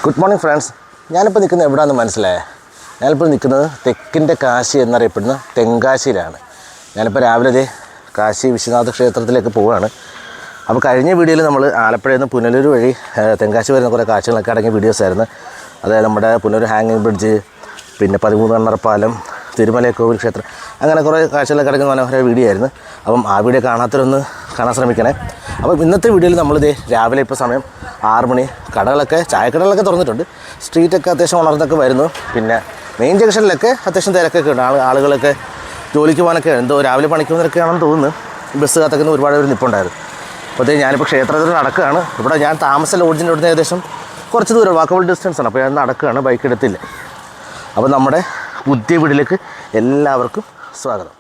Good morning friends. ഞാനിപ്പോൾ നിൽക്കുന്നത് എവിടെയാണെന്ന് മനസ്സിലായേ? ഞാനിപ്പോൾ നിൽക്കുന്നത് തെക്കിൻ്റെ കാശി എന്നറിയപ്പെടുന്ന തെങ്കാശിയിലാണ്. ഞാനിപ്പോൾ രാവിലെ കാശി വിശ്വനാഥ ക്ഷേത്രത്തിലേക്ക് പോവുകയാണ്. അപ്പോൾ കഴിഞ്ഞ വീഡിയോയിൽ നമ്മൾ ആലപ്പുഴയിൽ നിന്ന് പുനലൂർ വഴി തെങ്കാശി വരുന്ന കുറേ കാഴ്ചകളൊക്കെ അടങ്ങിയ വീഡിയോസായിരുന്നു. അതായത് നമ്മുടെ പുനലൂർ ഹാങ്ങിങ് ബ്രിഡ്ജ്, പിന്നെ 13 കണ്ണറ പാലം, തിരുമലക്കോവിൽ ക്ഷേത്രം, അങ്ങനെ കുറേ കാഴ്ചകളൊക്കെ അടങ്ങുന്ന മനോഹര വീഡിയോ ആയിരുന്നു. അപ്പം ആ വീഡിയോ കാണാത്തവരൊന്ന് കാണാൻ ശ്രമിക്കണേ. അപ്പം ഇന്നത്തെ വീഡിയോയിൽ നമ്മളിത് രാവിലെ ഇപ്പോൾ സമയം 6 മണി, കടകളൊക്കെ ചായക്കടകളൊക്കെ തുറന്നിട്ടുണ്ട്, സ്ട്രീറ്റൊക്കെ അത്യാവശ്യം ഉണർന്നൊക്കെ വരുന്നു. പിന്നെ മെയിൻ ജംഗ്ഷനിലൊക്കെ അത്യാവശ്യം തിരക്കൊക്കെ ഉണ്ട്. ആളുകളൊക്കെ ജോലിക്ക് പോകാനൊക്കെ എന്തോ രാവിലെ പണിക്ക് പോകുന്നവരൊക്കെയാണെന്ന് തോന്നുന്നു. ബസ് കാത്തൊക്കെ ഒരുപാട് പേര് നിൽപ്പുണ്ടായിരുന്നു. അപ്പോഴത്തേക്ക് ഞാനിപ്പോൾ ക്ഷേത്രത്തിൽ നടക്കുകയാണ്. ഇവിടെ ഞാൻ താമസ ലോഡ്ജിൻ്റെ ഇവിടുന്ന് ഏകദേശം കുറച്ച് ദൂരം വാക്കബിൾ ഡിസ്റ്റൻസാണ്. അപ്പോൾ ഞാൻ നടക്കുകയാണ്, ബൈക്ക് എടുത്തില്ല. അപ്പോൾ നമ്മുടെ പുതിയ വീട്ടിലേക്ക് എല്ലാവർക്കും സ്വാഗതം.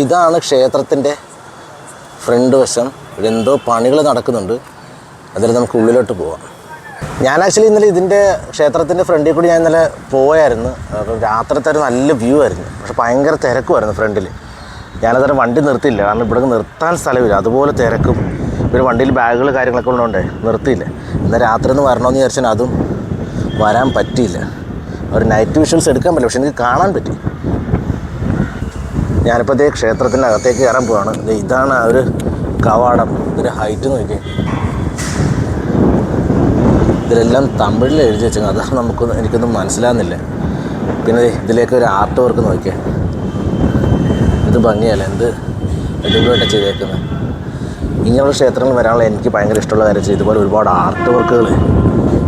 ഇതാണ് ക്ഷേത്രത്തിൻ്റെ ഫ്രണ്ട് വശം. ഇവിടെ എന്തോ പണികൾ നടക്കുന്നുണ്ട്. അതിൽ നമുക്ക് ഉള്ളിലോട്ട് പോവാം. ഞാൻ ആക്ച്വലി ഇന്നലെ ഇതിൻ്റെ ക്ഷേത്രത്തിൻ്റെ ഫ്രണ്ടിൽ കൂടി ഞാൻ ഇന്നലെ പോയായിരുന്നു. അപ്പം രാത്രിത്തെ ഒരു നല്ല വ്യൂ ആയിരുന്നു. പക്ഷെ ഭയങ്കര തിരക്കുമായിരുന്നു ഫ്രണ്ടിൽ. ഞാനതരം വണ്ടി നിർത്തിയില്ല, കാരണം ഇവിടെ നിർത്താൻ സ്ഥലമില്ല, അതുപോലെ തിരക്കും. പിന്നെ വണ്ടിയിൽ ബാഗുകൾ കാര്യങ്ങളൊക്കെ ഉള്ളതുകൊണ്ടേ നിർത്തിയില്ല. എന്നാൽ രാത്രി ഒന്ന് വരണമെന്ന് വിചാരിച്ചാൽ അതും വരാൻ പറ്റിയില്ല. ഒരു നൈറ്റ് വിഷ്വൽസ് എടുക്കാൻ പറ്റില്ല, പക്ഷെ എനിക്ക് കാണാൻ പറ്റി. ഞാനിപ്പോൾ ഇതേ ക്ഷേത്രത്തിൻ്റെ അകത്തേക്ക് കയറാൻ പോവാണ്. ഇതാണ് ആ ഒരു കവാടം. ഇതിൻ്റെ ഹൈറ്റ് നോക്കി. ഇതിലെല്ലാം തമിഴിൽ എഴുതി വെച്ചത്, അതാണ് എനിക്കൊന്നും മനസ്സിലാകുന്നില്ല. പിന്നെ ഇതിലേക്ക് ഒരു ആർട്ട് വർക്ക് നോക്കിയാൽ ഇത് ഭംഗിയല്ല, എന്ത് അടിപൊളിയായിട്ട് ചെയ്തേക്കുന്നത്. ഇങ്ങനെയുള്ള ക്ഷേത്രങ്ങൾ വരാനുള്ള എനിക്ക് ഭയങ്കര ഇഷ്ടമുള്ള കാര്യം വെച്ചാൽ ഇതുപോലെ ഒരുപാട് ആർട്ട് വർക്കുകൾ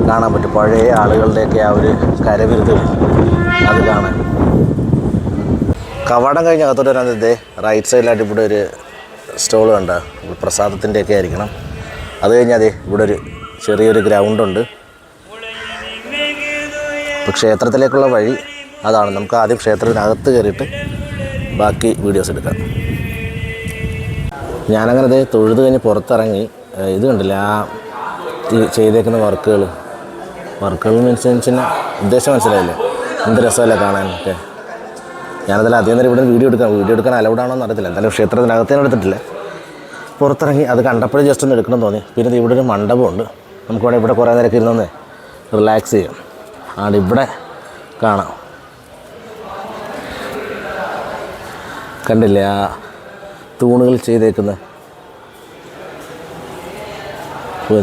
കാണാൻ പറ്റും. പഴയ ആളുകളുടെയൊക്കെ ആ ഒരു കരവിരുതുകൾ അത് കാണാൻ. കവാടം കഴിഞ്ഞ് അകത്തോട്ട് വരാൻ റൈറ്റ് സൈഡിലായിട്ട് ഇവിടെ ഒരു സ്റ്റോൾ കണ്ട പ്രസാദത്തിൻ്റെയൊക്കെ ആയിരിക്കണം. അത് കഴിഞ്ഞാൽ ഇവിടെ ഒരു ചെറിയൊരു ഗ്രൗണ്ടുണ്ട്. ഇപ്പോൾ ക്ഷേത്രത്തിലേക്കുള്ള വഴി അതാണ്. നമുക്ക് ആദ്യം ക്ഷേത്രത്തിനകത്ത് കയറിയിട്ട് ബാക്കി വീഡിയോസ് എടുക്കാം. ഞാനങ്ങനെ തൊഴുത് കഴിഞ്ഞ് പുറത്തിറങ്ങി. ഇത് കണ്ടില്ല, ആ ചെയ്തേക്കുന്ന വർക്കുകൾ മീൻസിന് ഉദ്ദേശം മനസ്സിലായില്ലേ? എന്ത് രസമല്ലേ കാണാനൊക്കെ. ഞാനതെല്ലാം അധികം നേരം ഇവിടെ വീഡിയോ എടുക്കാൻ അലൗഡാണോ എന്ന് അറിയത്തില്ല. എന്തായാലും ക്ഷേത്രത്തിനകത്തേനും എടുത്തിട്ടില്ല. പുറത്തിറങ്ങി അത് കണ്ടപ്പോഴേ ജസ്റ്റ് ഒന്ന് എടുക്കണം തോന്നി. പിന്നെ ഇവിടെ ഒരു മണ്ഡപമുണ്ട്. നമുക്കിവിടെ ഇവിടെ കുറേ നേരമൊക്കെ ഇരുന്നൊന്ന് റിലാക്സ് ചെയ്യാം. ആണ് ഇവിടെ കാണാം. കണ്ടില്ലേ ആ തൂണുകൾ ചെയ്തേക്കുന്നത്?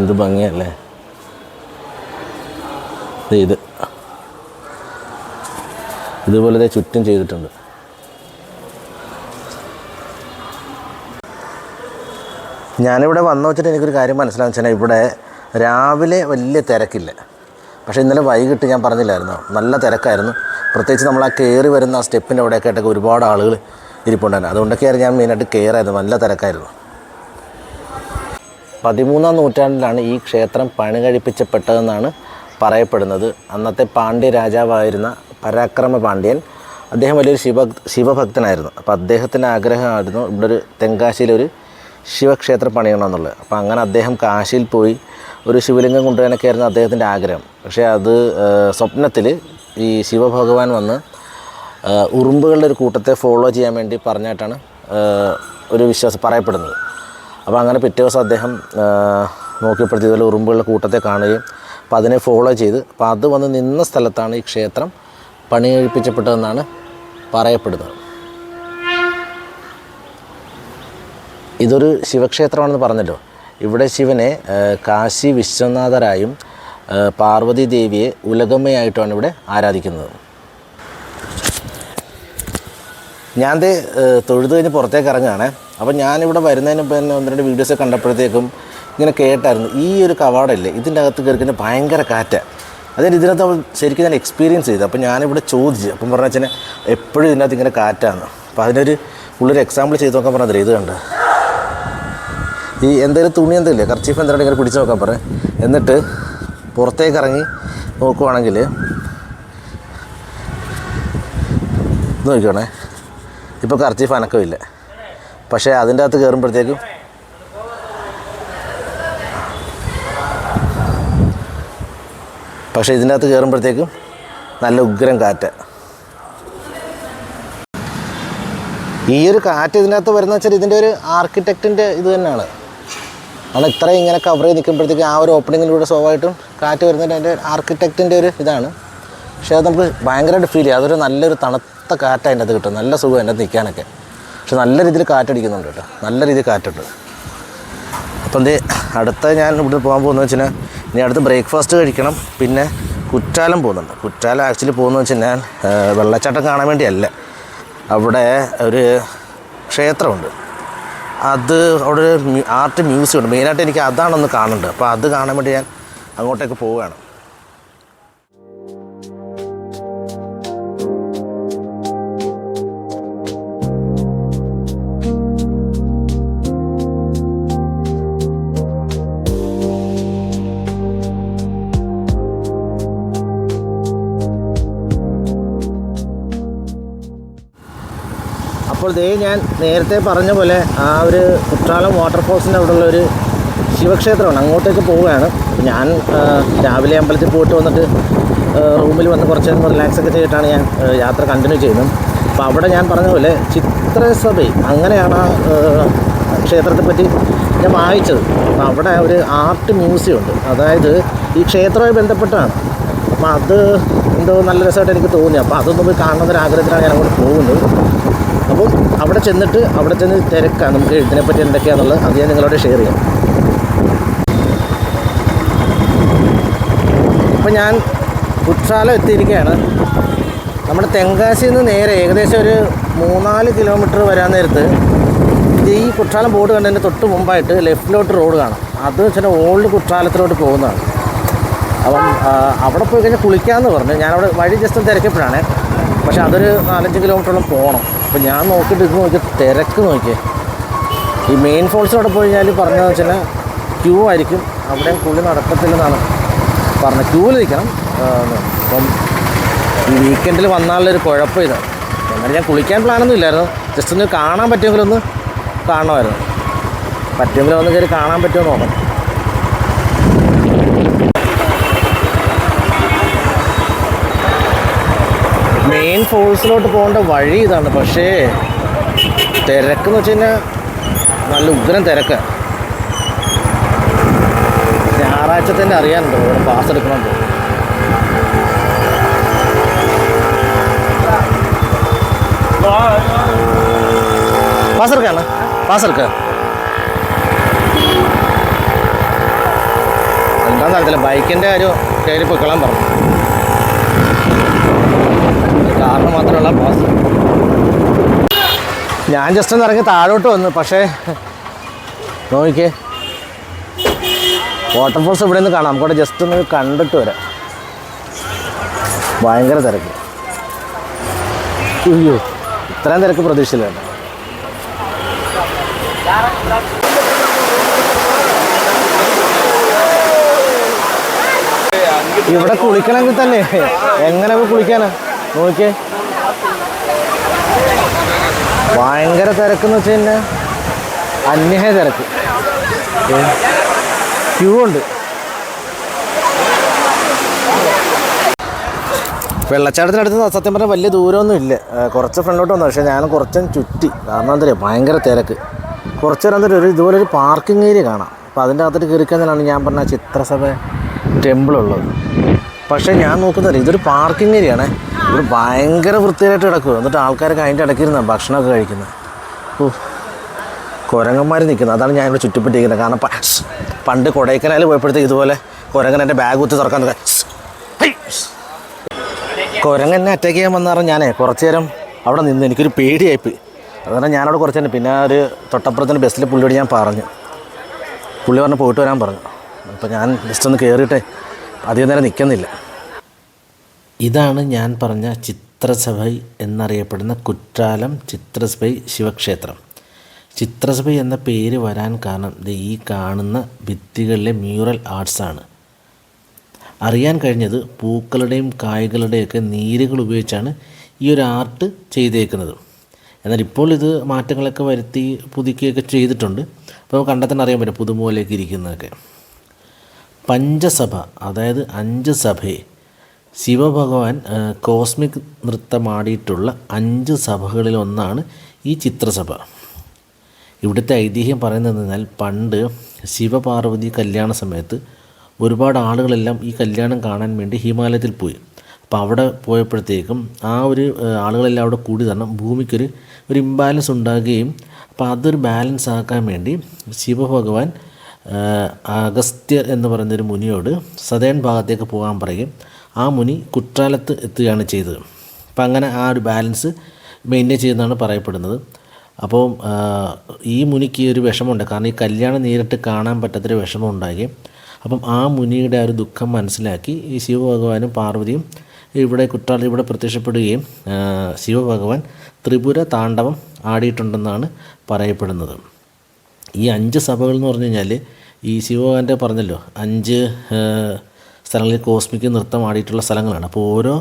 എന്ത് ഭംഗിയല്ലേ ഇതുപോലെ ചുറ്റും ചെയ്തിട്ടുണ്ട്. ഞാനിവിടെ വന്നു വെച്ചിട്ട് എനിക്കൊരു കാര്യം മനസ്സിലാകുന്ന വെച്ചാൽ ഇവിടെ രാവിലെ വലിയ തിരക്കില്ല. പക്ഷേ ഇന്നലെ വൈകിട്ട് ഞാൻ പറഞ്ഞില്ലായിരുന്നു, നല്ല തിരക്കായിരുന്നു. പ്രത്യേകിച്ച് നമ്മൾ ആ കയറി വരുന്ന ആ സ്റ്റെപ്പിൻ്റെ അവിടെയൊക്കെ ആയിട്ടൊക്കെ ഒരുപാട് ആളുകൾ ഇരിപ്പുണ്ടായിരുന്നു. അതുകൊണ്ടൊക്കെയായിരുന്നു ഞാൻ മെയിനായിട്ട് കയറായിരുന്നു. നല്ല തിരക്കായിരുന്നു. 13-ാം നൂറ്റാണ്ടിലാണ് ഈ ക്ഷേത്രം പണി കഴിപ്പിച്ചപ്പെട്ടതെന്നാണ് പറയപ്പെടുന്നത്. അന്നത്തെ പാണ്ഡ്യ രാജാവായിരുന്ന പരാക്രമ പാണ്ഡ്യൻ, അദ്ദേഹം വലിയൊരു ശിവഭക്തനായിരുന്നു. അപ്പോൾ അദ്ദേഹത്തിൻ്റെ ആഗ്രഹമായിരുന്നു ഇവിടെ ഒരു തെങ്കാശിയിലൊരു ശിവക്ഷേത്രം പണിയണമെന്നുള്ളത്. അപ്പോൾ അങ്ങനെ അദ്ദേഹം കാശിയിൽ പോയി ഒരു ശിവലിംഗം കൊണ്ടുവരാനൊക്കെയായിരുന്നു അദ്ദേഹത്തിൻ്റെ ആഗ്രഹം. പക്ഷേ അത് സ്വപ്നത്തിൽ ഈ ശിവഭഗവാൻ വന്ന് ഉറുമ്പുകളുടെ ഒരു കൂട്ടത്തെ ഫോളോ ചെയ്യാൻ വേണ്ടി പറഞ്ഞായിട്ടാണ് ഒരു വിശ്വാസം പറയപ്പെടുന്നത്. അപ്പോൾ അങ്ങനെ പിറ്റേ ദിവസം അദ്ദേഹം നോക്കിയപ്പോഴത്തെ ഇതുപോലെ ഉറുമ്പുകളുടെ കൂട്ടത്തെ കാണുകയും അപ്പോൾ അതിനെ ഫോളോ ചെയ്ത് അപ്പോൾ അത് വന്ന് നിന്ന സ്ഥലത്താണ് ഈ ക്ഷേത്രം പണി കഴിപ്പിച്ചപ്പെട്ടതെന്നാണ് പറയപ്പെടുന്നത്. ഇതൊരു ശിവക്ഷേത്രമാണെന്ന് പറഞ്ഞല്ലോ. ഇവിടെ ശിവനെ കാശി വിശ്വനാഥരായും പാർവതി ദേവിയെ ഉലഗമ്മയായിട്ടുമാണ് ഇവിടെ ആരാധിക്കുന്നത്. ഞാൻ തൊഴുത് കഴിഞ്ഞ് പുറത്തേക്ക് ഇറങ്ങുകയാണ്. അപ്പോൾ ഞാനിവിടെ വരുന്നതിന് മുമ്പ് തന്നെ 1-2 വീഡിയോസ് കണ്ടപ്പോഴത്തേക്കും ഇങ്ങനെ കേട്ടായിരുന്നു, ഈ ഒരു കവാടമില്ലേ, ഇതിൻ്റെ അകത്ത് കയറിക്കുന്ന ഭയങ്കര കാറ്റാണ്. അതായത് ഇതിനകത്ത് ശരിക്കും ഞാൻ എക്സ്പീരിയൻസ് ചെയ്തു. അപ്പോൾ ഞാനിവിടെ ചോദിച്ചു. അപ്പം പറഞ്ഞു വെച്ചാൽ എപ്പോഴും ഇതിനകത്ത് ഇങ്ങനെ കാറ്റാണ്. അപ്പോൾ അതിനൊരു ഉള്ളൊരു എക്സാമ്പിൾ ചെയ്ത് നോക്കാൻ പറഞ്ഞത് ഇത് കണ്ട് ഈ എന്തെങ്കിലും തുണി എന്തെങ്കിലും കർച്ചീഫ് എന്തെങ്കിലും ഇങ്ങനെ പിടിച്ച് നോക്കാൻ പറയാം. എന്നിട്ട് പുറത്തേക്ക് ഇറങ്ങി നോക്കുവാണെങ്കിൽ നോക്കിക്കോണേ, ഇപ്പോൾ കർച്ചീഫ് അനക്കമില്ല. പക്ഷേ അതിൻ്റെ അകത്ത് കയറുമ്പോഴത്തേക്കും പക്ഷേ ഇതിൻ്റെ അകത്ത് കയറുമ്പോഴത്തേക്കും നല്ല ഉഗ്രം കാറ്റ്. ഈ ഒരു കാറ്റ് ഇതിനകത്ത് വരുന്ന വെച്ചാൽ ഇതിൻ്റെ ഒരു ആർക്കിടെക്റ്റിൻ്റെ ഇത് തന്നെയാണ്. കാരണം ഇത്രയും ഇങ്ങനെ കവർ ചെയ്ത് നിൽക്കുമ്പോഴത്തേക്ക് ആ ഒരു ഓപ്പണിങ്ങിലൂടെ സ്വാഭാവികമായിട്ടും കാറ്റ് വരുന്നതിൻ്റെ അതിൻ്റെ ആർക്കിടെക്റ്റിൻ്റെ ഒരു ഇതാണ്. പക്ഷേ അത് നമുക്ക് ഭയങ്കരമായിട്ട് ഫീൽ ചെയ്യും. അതൊരു നല്ലൊരു തണുത്ത കാറ്റ് അതിൻ്റെ അത് കിട്ടും. നല്ല സുഖം അതിൻ്റെ അത് നിൽക്കാനൊക്കെ. പക്ഷെ നല്ല രീതിയിൽ കാറ്റടിക്കുന്നുണ്ട് കേട്ടോ, നല്ല രീതിയിൽ കാറ്റുണ്ട്. അപ്പം അടുത്ത ഞാൻ ഇവിടെ പോകാൻ പോകുന്നത് വെച്ചാൽ ഇനി അടുത്ത് ബ്രേക്ക്ഫാസ്റ്റ് കഴിക്കണം. പിന്നെ കുറ്റാലം പോകുന്നുണ്ട്. കുറ്റാലം ആക്ച്വലി പോകുന്നത് വെച്ചാൽ ഞാൻ വെള്ളച്ചാട്ടം കാണാൻ വേണ്ടിയല്ല. അവിടെ ഒരു ക്ഷേത്രമുണ്ട്, അത് അവിടെ ഒരു ആർട്ട് മ്യൂസിയം ഉണ്ട്. മെയിനായിട്ട് എനിക്ക് അതാണൊന്ന് കാണേണ്ടത്. അപ്പോൾ അത് കാണാൻ വേണ്ടി ഞാൻ അങ്ങോട്ടേക്ക് പോവുകയാണ്. അപ്പോൾ ഞാൻ നേരത്തെ പറഞ്ഞ പോലെ ആ ഒരു കുറ്റാലം വാട്ടർഫോൾസിൻ്റെ അവിടെയുള്ള ഒരു ശിവക്ഷേത്രമാണ്, അങ്ങോട്ടേക്ക് പോവുകയാണ്. ഞാൻ രാവിലെ അമ്പലത്തിൽ പോയിട്ട് വന്നിട്ട് റൂമിൽ വന്ന് കുറച്ച് നേരം റിലാക്സ് ഒക്കെ ചെയ്തിട്ടാണ് ഞാൻ യാത്ര കണ്ടിന്യൂ ചെയ്യുന്നത്. അപ്പോൾ അവിടെ ഞാൻ പറഞ്ഞ പോലെ ചിത്രസഭൈ അങ്ങനെയാണ് ആ ക്ഷേത്രത്തെ പറ്റി ഞാൻ വായിച്ചത്. അപ്പോൾ അവിടെ ഒരു ആർട്ട് മ്യൂസിയം ഉണ്ട്, അതായത് ഈ ക്ഷേത്രവുമായി ബന്ധപ്പെട്ടാണ്. അപ്പോൾ അത് എന്തോ നല്ല രസമായിട്ട് എനിക്ക് തോന്നി. അപ്പോൾ അതൊന്നും പോയി കാണണമെന്നൊരാഗ്രഹത്തിലാണ് ഞാൻ അങ്ങോട്ട് പോകുന്നത്. അപ്പോൾ അവിടെ ചെന്ന് തിരക്കാം നമുക്ക് ഇതിനെപ്പറ്റി എന്തൊക്കെയാണെന്നുള്ളത് അത് ഞാൻ നിങ്ങളോട് ഷെയർ ചെയ്യാം. അപ്പോൾ ഞാൻ കുറ്റാലം എത്തിയിരിക്കുകയാണ്. നമ്മുടെ തെങ്കാശിയിൽ നിന്ന് നേരെ ഏകദേശം ഒരു 3-4 കിലോമീറ്റർ വരാൻ നേരത്ത് ഈ കുറ്റാലം ബോർഡ് കണ്ടതിന് തൊട്ട് മുമ്പായിട്ട് ലെഫ്റ്റിലോട്ട് റോഡ് കാണാം. അത് വെച്ചാൽ ഓൾഡ് കുറ്റാലത്തിലോട്ട് പോകുന്നതാണ്. അപ്പം അവിടെ പോയി കഴിഞ്ഞാൽ കുളിക്കാമെന്ന് പറഞ്ഞു. ഞാനവിടെ വഴി ജസ്റ്റ് തിരക്കിയപ്പോഴാണ്. പക്ഷേ അതൊരു 4-5 കിലോമീറ്ററോളം പോകണം. അപ്പോൾ ഞാൻ നോക്കിയിട്ട് ഇത് നോക്കി തിരക്ക് നോക്കിയേ. ഈ മെയിൻ ഫോൾസിലവിടെ പോയി കഴിഞ്ഞാൽ പറഞ്ഞതെന്ന് വെച്ചാൽ ക്യൂ ആയിരിക്കും, അവിടെ കുളി നടക്കത്തില്ലെന്നാണ് പറഞ്ഞത്. ക്യൂവിൽ നിൽക്കണം. അപ്പം ഈ വീക്കെൻഡിൽ വന്നാലുള്ളൊരു കുഴപ്പം ഇതാണ്. എന്നാലും ഞാൻ കുളിക്കാൻ പ്ലാനൊന്നും ഇല്ലായിരുന്നു, ജസ്റ്റ് ഒന്ന് കാണാൻ പറ്റുമെങ്കിലൊന്ന് കാണണമായിരുന്നു. പറ്റുമെങ്കിലും ഒന്ന് കയറി കാണാൻ പറ്റുമോ നോക്കാം. മെയിൻ ഫോൾസിലോട്ട് പോകേണ്ട വഴി ഇതാണ്. പക്ഷേ തിരക്കെന്ന് വെച്ച് കഴിഞ്ഞാൽ നല്ല ഉഗ്രം തിരക്ക്. ഞായറാഴ്ച തന്നെ അറിയാനുണ്ടോ ഇവിടെ പാസ് എടുക്കണമെന്ന്. പാസ് എടുക്കാണ്, പാസ് എടുക്കുക. എന്താണെന്ന് അറിയത്തില്ല, ബൈക്കിൻ്റെ കാര്യം കയറി പൊയ്ക്കളാൻ പറഞ്ഞു. കാറിന് മാത്രമുള്ള പാസ്. ഞാൻ ജസ്റ്റ് ഒന്ന് ഇറങ്ങി താഴോട്ട് വന്നു. പക്ഷേ നോക്കിക്കേ, വാട്ടർഫോൾസ് ഇവിടെ നിന്ന് കാണാം. നമുക്കവിടെ ജസ്റ്റ് ഒന്ന് കണ്ടിട്ട് വരാം. ഭയങ്കര തിരക്ക്. അയ്യോ, ഇത്രയും തിരക്ക് പ്രതീക്ഷയില്ല. ഇവിടെ കുളിക്കണമെങ്കിൽ തന്നെ എങ്ങനെ കുളിക്കാനാ നോക്കിയേ. ഭയങ്കര തിരക്കെന്ന് വെച്ച് കഴിഞ്ഞാൽ അന്യായ തിരക്ക്. ക്യൂ ഉണ്ട്. വെള്ളച്ചാട്ടത്തിനടുത്ത് സത്യം പറഞ്ഞാൽ വലിയ ദൂരമൊന്നും ഇല്ല, കുറച്ച് ഫ്രണ്ടിലോട്ട് വന്നു. പക്ഷേ ഞാൻ കുറച്ചും ചുറ്റി. കാരണം എന്താ പറയുക, ഭയങ്കര തിരക്ക്. കുറച്ച് നേരം ഒരു ഇതുപോലൊരു പാർക്കിംഗ് ഏരിയ കാണാം. അപ്പോൾ അതിൻ്റെ അകത്തോട്ട് കയറിക്കുന്നതിനാണ് ഞാൻ പറഞ്ഞ ചിത്രസഭ ടെമ്പിളുള്ളത്. പക്ഷേ ഞാൻ നോക്കുന്നില്ല, ഇതൊരു പാർക്കിംഗ് ഏരിയ ആണ്. ഇവിടെ ഭയങ്കര വൃത്തിയായിട്ട് കിടക്കുക. എന്നിട്ട് ആൾക്കാരൊക്കെ അതിൻ്റെ ഇടയ്ക്കിരുന്ന ഭക്ഷണമൊക്കെ കഴിക്കുന്നത്. ഓ, കുരങ്ങന്മാർ നിൽക്കുന്നത്. അതാണ് ഞാൻ ഇവിടെ ചുറ്റിപ്പറ്റിയിരിക്കുന്നത്. കാരണം പണ്ട് കൊടൈക്കനാലിൽ പോയപ്പോഴത്തേക്ക് ഇതുപോലെ കുരങ്ങൻ എൻ്റെ ബാഗ് കുത്തി തുറക്കാൻ കുരങ്ങനെ അറ്റാക്ക് ചെയ്യാൻ വന്ന കാരണം ഞാനേ കുറച്ച് നേരം അവിടെ നിന്ന് എനിക്കൊരു പേടിയായിപ്പോയി. അതുകൊണ്ട് ഞാനവിടെ കുറച്ച് നേരം പിന്നെ ഒരു തൊട്ടപ്പുറത്തിൻ്റെ ബസ്സിൽ പുള്ളിയോട് ഞാൻ പറഞ്ഞു. പുള്ളി പറഞ്ഞ് പോയിട്ട് വരാൻ പറഞ്ഞു. അപ്പോൾ ഞാൻ ജസ്റ്റ് ഒന്ന് കയറിയിട്ടേ അധികം നേരം നിൽക്കുന്നില്ല. ഇതാണ് ഞാൻ പറഞ്ഞ ചിത്രസഭൈ എന്നറിയപ്പെടുന്ന കുറ്റാലം ചിത്രസഭൈ ശിവക്ഷേത്രം. ചിത്രസഭൈ എന്ന പേര് വരാൻ കാരണം ഈ കാണുന്ന ഭിത്തികളിലെ മ്യൂറൽ ആർട്സാണ്. അറിയാൻ കഴിഞ്ഞത് പൂക്കളുടെയും കായ്കളുടെയൊക്കെ നീരുകൾ ഉപയോഗിച്ചാണ് ഈ ഒരു ആർട്ട് ചെയ്തേക്കുന്നത്. എന്നാൽ ഇപ്പോൾ ഇത് മാറ്റങ്ങളൊക്കെ വരുത്തി പുതുക്കിയൊക്കെ ചെയ്തിട്ടുണ്ട്. അപ്പോൾ കണ്ടാൽ തന്നെ അറിയാൻ പറ്റും പുതുമോലേക്ക് ഇരിക്കുന്നതൊക്കെ. പഞ്ചസഭ, അതായത് 5 സഭയെ ശിവഭഗവാൻ കോസ്മിക് നൃത്തമാടിയിട്ടുള്ള 5 സഭകളിലൊന്നാണ് ഈ ചിത്രസഭ ഇവിടുത്തെ ഐതിഹ്യം പറയുന്നതെന്നാൽ പണ്ട് ശിവപാർവതി കല്യാണ സമയത്ത് ഒരുപാട് ആളുകളെല്ലാം ഈ കല്യാണം കാണാൻ വേണ്ടി ഹിമാലയത്തിൽ പോയി. അപ്പോൾ അവിടെ പോയപ്പോഴത്തേക്കും ആ ഒരു ആളുകളെല്ലാം അവിടെ കൂടി തരണം ഭൂമിക്കൊരു ഇംബാലൻസ് ഉണ്ടാകുകയും അപ്പോൾ അതൊരു ബാലൻസ് ആക്കാൻ വേണ്ടി ശിവഭഗവാൻ അഗസ്ത്യർ എന്ന് പറയുന്നൊരു മുനിയോട് സതേൺ ഭാഗത്തേക്ക് പോകാൻ പറയുകയും ആ മുനി കുற்றாലത്ത് എത്തുകയാണ് ചെയ്തത്. അപ്പം അങ്ങനെ ആ ഒരു ബാലൻസ് മെയിൻറ്റെയിൻ ചെയ്യുന്നതാണ് പറയപ്പെടുന്നത്. അപ്പോൾ ഈ മുനിക്ക് ഒരു വിഷമമുണ്ട്, കാരണം ഈ കല്യാണം നേരിട്ട് കാണാൻ പറ്റാത്തൊരു വിഷമം ഉണ്ടായി. അപ്പം ആ മുനിയുടെ ആ ഒരു ദുഃഖം മനസ്സിലാക്കി ഈ ശിവഭഗവാനും പാർവതിയും ഇവിടെ കുற்றாലം ഇവിടെ പ്രത്യക്ഷപ്പെടുകയും ശിവഭഗവാൻ ത്രിപുര താണ്ഡവം ആടിയിട്ടുണ്ടെന്നാണ് പറയപ്പെടുന്നത്. ഈ 5 സഭകൾ എന്ന് പറഞ്ഞു കഴിഞ്ഞാൽ ഈ ശിവഭഗവാൻ്റെ പറഞ്ഞല്ലോ 5 സ്ഥലങ്ങളിൽ കോസ്മിക് നൃത്തം ആടിയിട്ടുള്ള സ്ഥലങ്ങളാണ്. അപ്പോൾ ഓരോ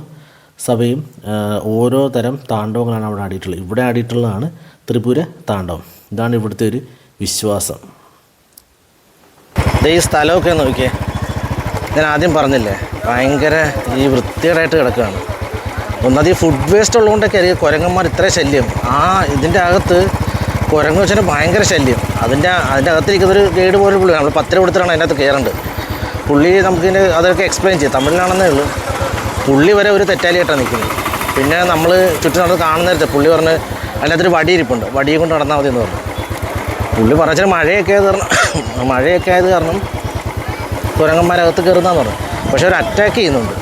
സഭയും ഓരോ തരം താണ്ഡവങ്ങളാണ് അവിടെ ആടിയിട്ടുള്ളത്. ഇവിടെ ആടിയിട്ടുള്ളതാണ് ത്രിപുര താണ്ഡവം. ഇതാണ് ഇവിടുത്തെ ഒരു വിശ്വാസം. ഈ സ്ഥലമൊക്കെ നോക്കിയേ, ഞാൻ ആദ്യം പറഞ്ഞില്ലേ ഭയങ്കര ഈ വൃത്തികേടായിട്ട് കിടക്കുകയാണ്. ഒന്നത് ഈ ഫുഡ് വേസ്റ്റ് ഉള്ളതുകൊണ്ടൊക്കെ ആയിരിക്കും കുരങ്ങന്മാർ ഇത്രയും ശല്യം. ഇതിൻ്റെ അകത്ത് കുരങ്ങ് വെച്ചാൽ ഭയങ്കര ശല്യം. അതിൻ്റെ അകത്തിരിക്കുന്നൊരു ഗൈഡ് പോലെ പുള്ളി, നമ്മൾ 10 രൂപ കൊടുത്തിട്ടാണ് അതിൻ്റെ അകത്ത് കയറേണ്ടത്. പുള്ളി നമുക്കിതിൻ്റെ അതൊക്കെ എക്സ്പ്ലെയിൻ ചെയ്യും, തമിഴിലാണെന്നേ ഉള്ളൂ. പുള്ളി വരെ ഒരു തെറ്റാലിയായിട്ടാണ് നിൽക്കുന്നത്. പിന്നെ നമ്മൾ ചുറ്റും നടന്ന് കാണുന്ന നേരത്തെ പുള്ളി പറഞ്ഞ് അതിനകത്തൊരു വടി ഇരിപ്പുണ്ട്, വടിയെ കൊണ്ട് നടന്നാൽ മതി എന്ന് പറഞ്ഞു. പുള്ളി പറഞ്ഞാൽ മഴയൊക്കെ ആയത് കാരണം കുരങ്ങന്മാരകത്ത് കയറുന്നതെന്ന് പറഞ്ഞു. പക്ഷെ അവർ അറ്റാക്ക് ചെയ്യുന്നുണ്ട്.